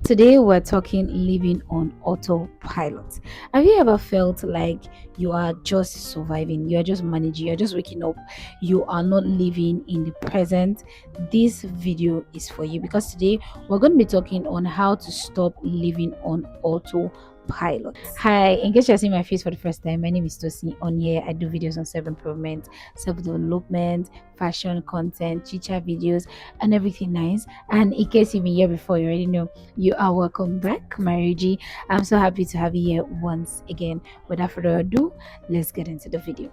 Today we're talking living on autopilot. Have you ever felt like you are just surviving, you are just managing, you're just waking up, you are not living in the present? This video is for you because today we're going to be talking on how to stop living on autopilot. Hi, in case you're seeing my face for the first time, my name is Tosi. On here, I do videos on self-improvement, self-development, fashion content, chicha videos, and everything nice. And in case you've been here before, you already know you are welcome back, Mariji. I'm so happy to have you here once again. Without further ado, let's get into the video.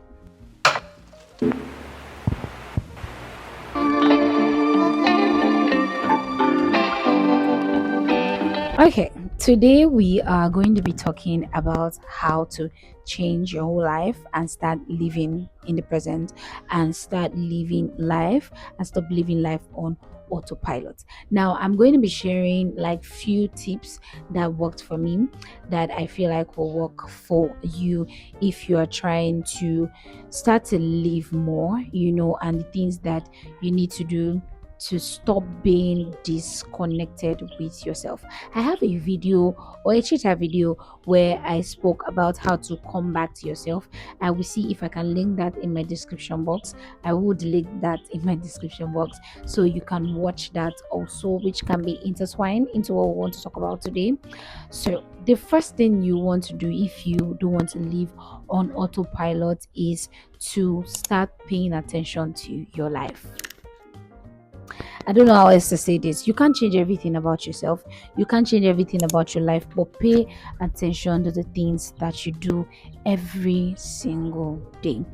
Okay, today we are going to be talking about how to change your whole life and start living in the present and start living life and stop living life on autopilot. Now, I'm going to be sharing like few tips that worked for me that I feel like will work for you if you are trying to start to live more, and the things that you need to do to stop being disconnected with yourself. I have a video or a cheetah video where I spoke about how to come back to yourself. I will see if I can link that in my description box. I would link that in my description box so you can watch that also, which can be intertwined into what we want to talk about today. So the first thing you want to do if you don't want to live on autopilot is to start paying attention to your life. I don't know how else to say this. You can't change everything about yourself. You can't change everything about your life, but pay attention to the things that you do every single day.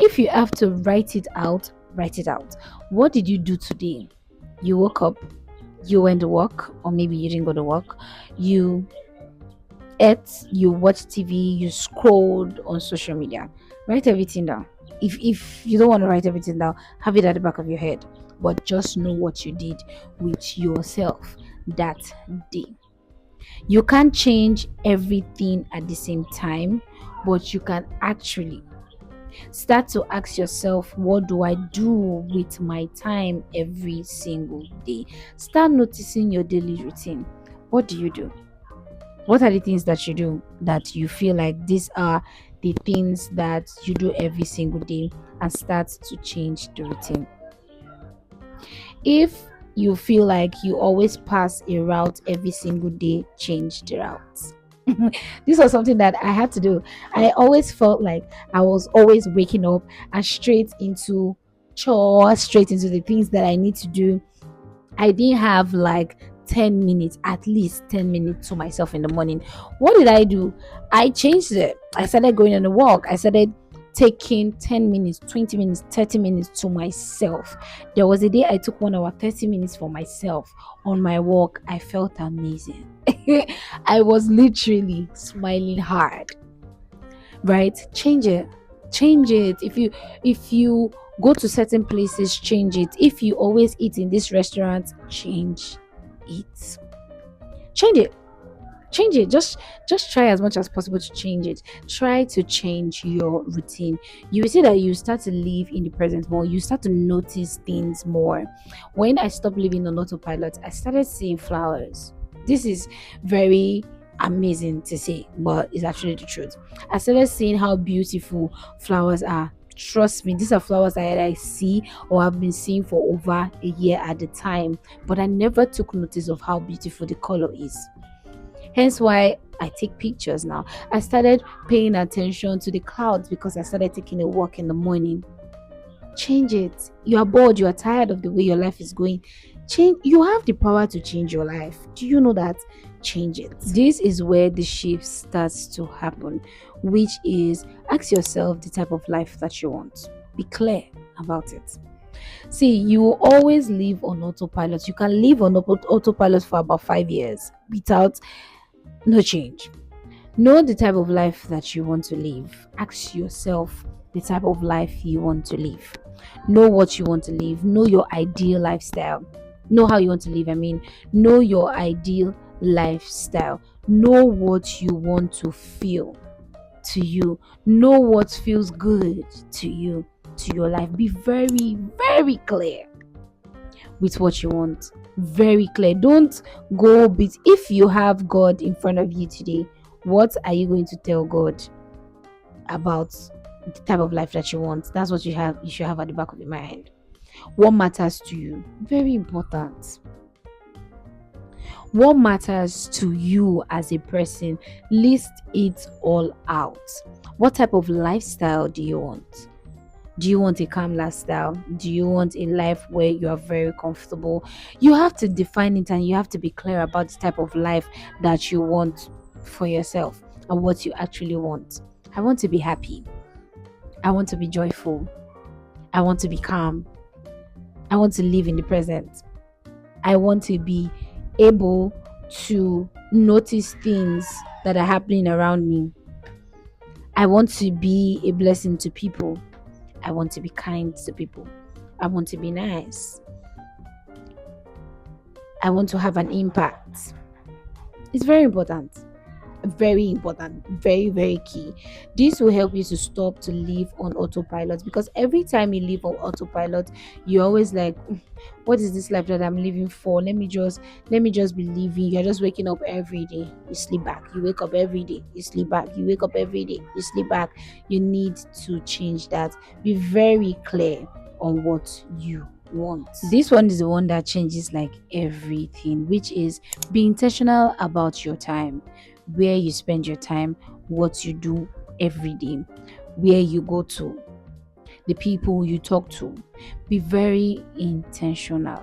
If you have to write it out, write it out. What did you do today? You woke up, you went to work, or maybe you didn't go to work. You ate, you watched TV, you scrolled on social media. Write everything down. If you don't want to write everything down, have it at the back of your head, but just know what you did with yourself that day. You can't change everything at the same time, but you can actually start to ask yourself, what do I do with my time every single day? Start noticing your daily routine. What do you do? What are the things that you do that you feel like these are the things that you do every single day, and start to change the routine? If you feel like you always pass a route every single day, change the routes. This was something that I had to do. I always felt like I was always waking up and straight into chores, straight into the things that I need to do. I didn't have like 10 minutes, at least 10 minutes to myself in the morning. What did I do? I changed it. I started going on a walk. I started taking 10 minutes, 20 minutes, 30 minutes to myself. There was a day I took 1 hour, 30 minutes for myself on my walk. I felt amazing. I was literally smiling hard. Right? Change it. Change it. If you go to certain places, change it. If you always eat in this restaurant, change it. Change it. Change it. Just try as much as possible to change it. Try to change your routine. You will see that you start to live in the present more. You start to notice things more. When I stopped living on autopilot, I started seeing flowers. This is very amazing to say, but it's actually the truth. I started seeing how beautiful flowers are. Trust me, these are flowers that I see or have been seeing for over a year at the time, but I never took notice of how beautiful the color is. Hence why I take pictures now. I started paying attention to the clouds because I started taking a walk in the morning. Change it. You are bored, you are tired of the way your life is going. Change. You have the power to change your life. Do you know that? Change it. This is where the shift starts to happen, which is ask yourself the type of life that you want. Be clear about it. See, you will always live on autopilot. You can live on autopilot for about 5 years without no change. Know the type of life that you want to live. Ask yourself the type of life you want to live. Know what you want to live. Know your ideal lifestyle. Know how you want to live. Know your ideal lifestyle. Know what you want to feel to you. Know what feels good to you, to your life. Be very, very clear with what you want. Very clear. Don't go bit. If you have God in front of you today, what are you going to tell God about the type of life that you want? That's what you should have at the back of your mind. What matters to you? Very important. What matters to you as a person? List it all out. What type of lifestyle do you want? Do you want a calm lifestyle? Do you want a life where you are very comfortable? You have to define it and you have to be clear about the type of life that you want for yourself and what you actually want. I want to be happy. I want to be joyful. I want to be calm. I want to live in the present. I want to be able to notice things that are happening around me. I want to be a blessing to people. I want to be kind to people. I want to be nice. I want to have an impact. It's very important. Very important. Very, very key. This will help you to stop to live on autopilot, because every time you live on autopilot, you're always like, what is this life that I'm living for? Let me just be living. You're just waking up every day, you sleep back. You wake up every day, you sleep back. You wake up every day, you sleep back. You need to change that. Be very clear on what you want. This one is the one that changes like everything, which is be intentional about your time, where you spend your time, what you do every day, where you go to, the people you talk to. Be very intentional.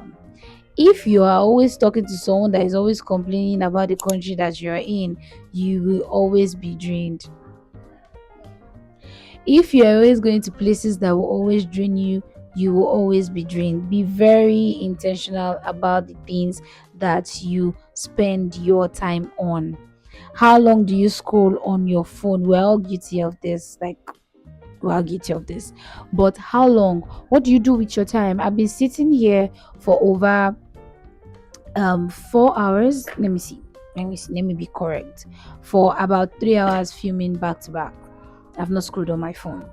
If you are always talking to someone that is always complaining about the country that you're in, you will always be drained. If you're always going to places that will always drain you, you will always be drained. Be very intentional about the things that you spend your time on. How long do you scroll on your phone? We're all guilty of this. Like, we're all guilty of this. But how long? What do you do with your time? I've been sitting here for over 4 hours. Let me be correct. For about 3 hours filming back to back. I've not scrolled on my phone.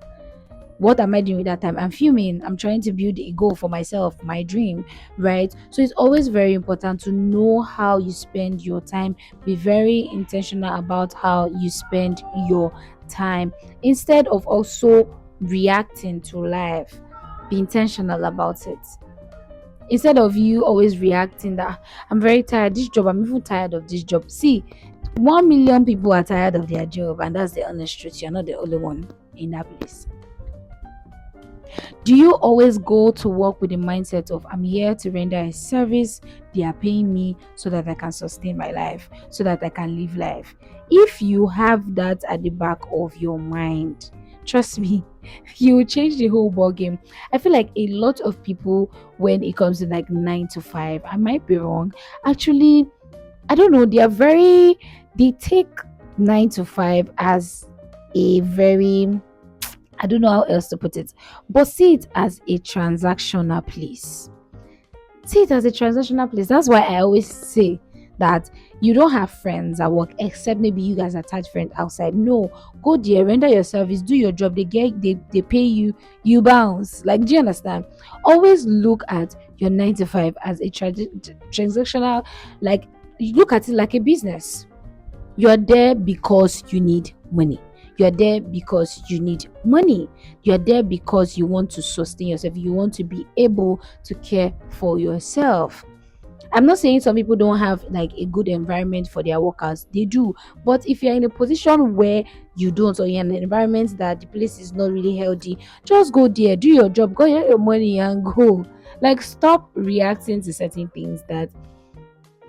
What am I doing with that time? I'm filming. I'm trying to build a goal for myself, my dream, right? So it's always very important to know how you spend your time. Be very intentional about how you spend your time instead of also reacting to life. Be intentional about it. Instead of you always reacting that I'm very tired, this job, I'm even tired of this job. See, 1 million people are tired of their job, and that's the honest truth. You're not the only one in that place. Do you always go to work with the mindset of I'm here to render a service, they are paying me so that I can sustain my life, so that I can live life? If you have that at the back of your mind, trust me, you will change the whole ball game. I feel like a lot of people, when it comes to like 9 to 5, I might be wrong. Actually, I don't know, they take 9 to 5 as a very, I don't know how else to put it, but see it as a transactional place. See it as a transactional place. That's why I always say that you don't have friends at work except maybe you guys attach friends outside. No, go there, render your service, do your job. They pay you, you bounce. Like, do you understand? Always look at your 9 to 5 as a transactional, like you look at it like a business. You're there because you need money. You're there because you need money. You're there because you want to sustain yourself. You want to be able to care for yourself. I'm not saying some people don't have like a good environment for their workers. They do. But if you're in a position where you don't, or you're in an environment that the place is not really healthy, just go there, do your job, go get your money and go. Like, stop reacting to certain things that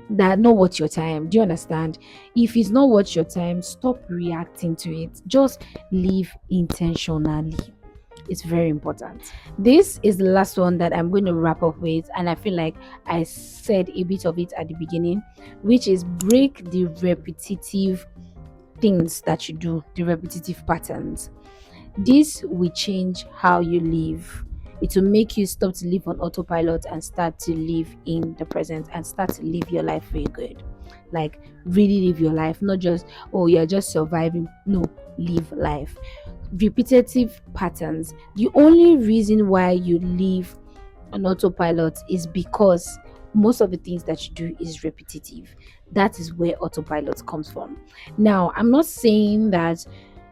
not worth your time. Do you understand? If it's not worth your time, stop reacting to it. Just live intentionally. It's very important. This is the last one that I'm going to wrap up with, and I feel like I said a bit of it at the beginning, which is break the repetitive things that you do, the repetitive patterns. This will change how you live. It will make you stop to live on autopilot and start to live in the present and start to live your life very good. Like, really live your life, not just, oh, you're just surviving. No, live life. Repetitive patterns. The only reason why you live on autopilot is because most of the things that you do is repetitive. That is where autopilot comes from. Now, I'm not saying that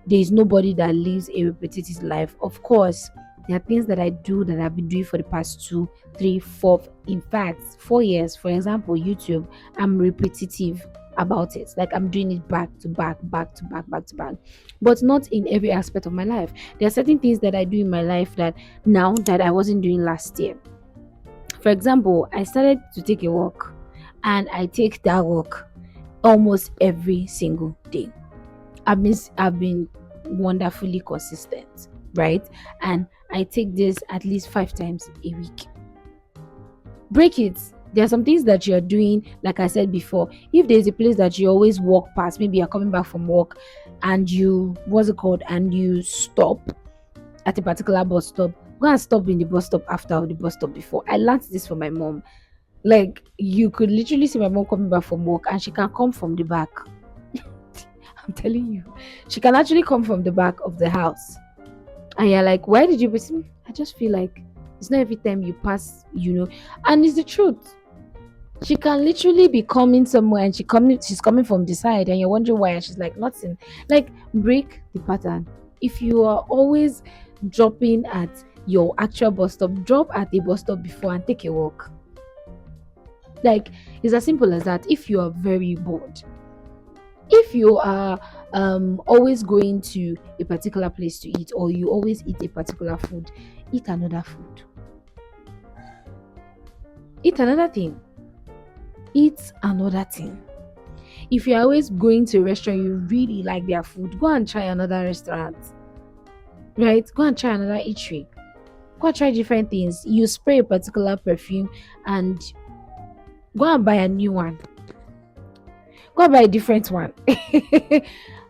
there is nobody that lives a repetitive life. Of course, there are things that I do that I've been doing for the past 2, 3, 4, in fact, 4 years. For example, YouTube, I'm repetitive about it. Like I'm doing it back to back, back to back, back to back. But not in every aspect of my life. There are certain things that I do in my life that now that I wasn't doing last year. For example, I started to take a walk, and I take that walk almost every single day. I've been wonderfully consistent, right? And I take this at least 5 times a week. Break it. There are some things that you're doing, like I said before. If there's a place that you always walk past, maybe you're coming back from work and you, what's it called, and you stop at a particular bus stop, go and stop in the bus stop after or the bus stop before. I learned this from my mom. Like, you could literally see my mom coming back from work and she can come from the back. I'm telling you, she can actually come from the back of the house. And you're like, why did you be? I just feel like it's not every time you pass, and it's the truth. She can literally be coming somewhere and she's coming from the side and you're wondering why, and she's like, nothing. Like, break the pattern. If you are always dropping at your actual bus stop, drop at the bus stop before and take a walk. Like, it's as simple as that. If you are very bored, if you are always going to a particular place to eat, or you always eat a particular food, eat another food. Eat another thing. Eat another thing. If you're always going to a restaurant, you really like their food, go and try another restaurant. Right? Go and try another eatery. Go and try different things. You spray a particular perfume and go and buy a new one. Go and buy a different one.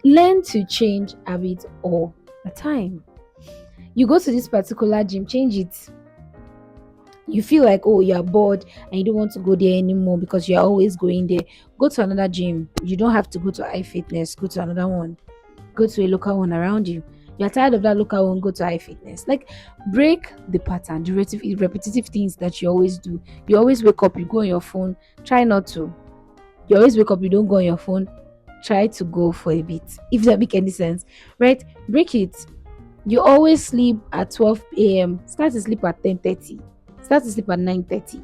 Learn to change habits all the time. You go to this particular gym, change it. You feel like, oh, you're bored and you don't want to go there anymore because you're always going there. Go to another gym. You don't have to go to iFitness. Go to another one. Go to a local one around you. You're tired of that local one, go to iFitness. Like, break the pattern, the repetitive things that you always do. You always wake up, you go on your phone. Try not to. You always wake up, you don't go on your phone. Try to go for a bit, if that makes any sense, right? Break it. You always sleep at 12 a.m. Start to sleep at 10:30. Start to sleep at 9:30.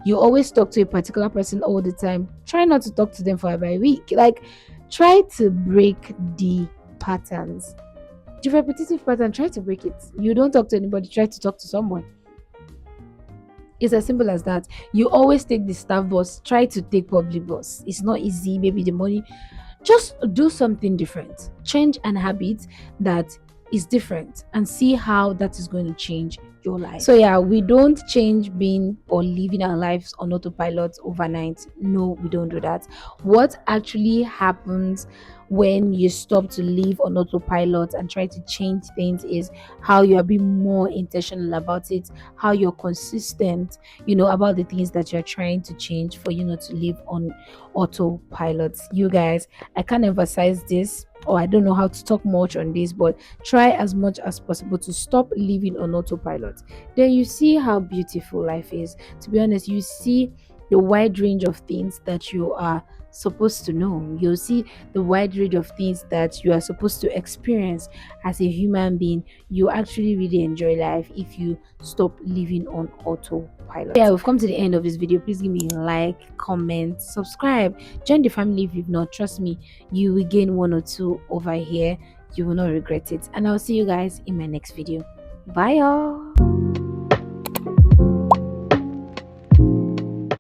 You always talk to a particular person all the time. Try not to talk to them for about a week. Like, try to break the patterns. The repetitive pattern, try to break it. You don't talk to anybody, try to talk to someone. It's as simple as that. You always take the staff bus, try to take public bus. It's not easy, maybe the money. Just do something different. Change an habit that is different and see how that is going to change your life. So yeah, we don't change being or living our lives on autopilot overnight. No, we don't do that. What actually happens when you stop to live on autopilot and try to change things is how you are being more intentional about it, how you're consistent, about the things that you're trying to change for you not to live on autopilot. You guys, I can't emphasize this, or I don't know how to talk much on this, but try as much as possible to stop living on autopilot. Then you see how beautiful life is. To be honest, you see the wide range of things that you are supposed to know. You'll see the wide range of things that you are supposed to experience as a human being. You actually really enjoy life if you stop living on autopilot. Yeah, we've come to the end of this video. Please give me a like, comment, subscribe, join the family if you've not. Trust me, you will gain 1 or 2 over here. You will not regret it. And I'll see you guys in my next video. Bye y'all.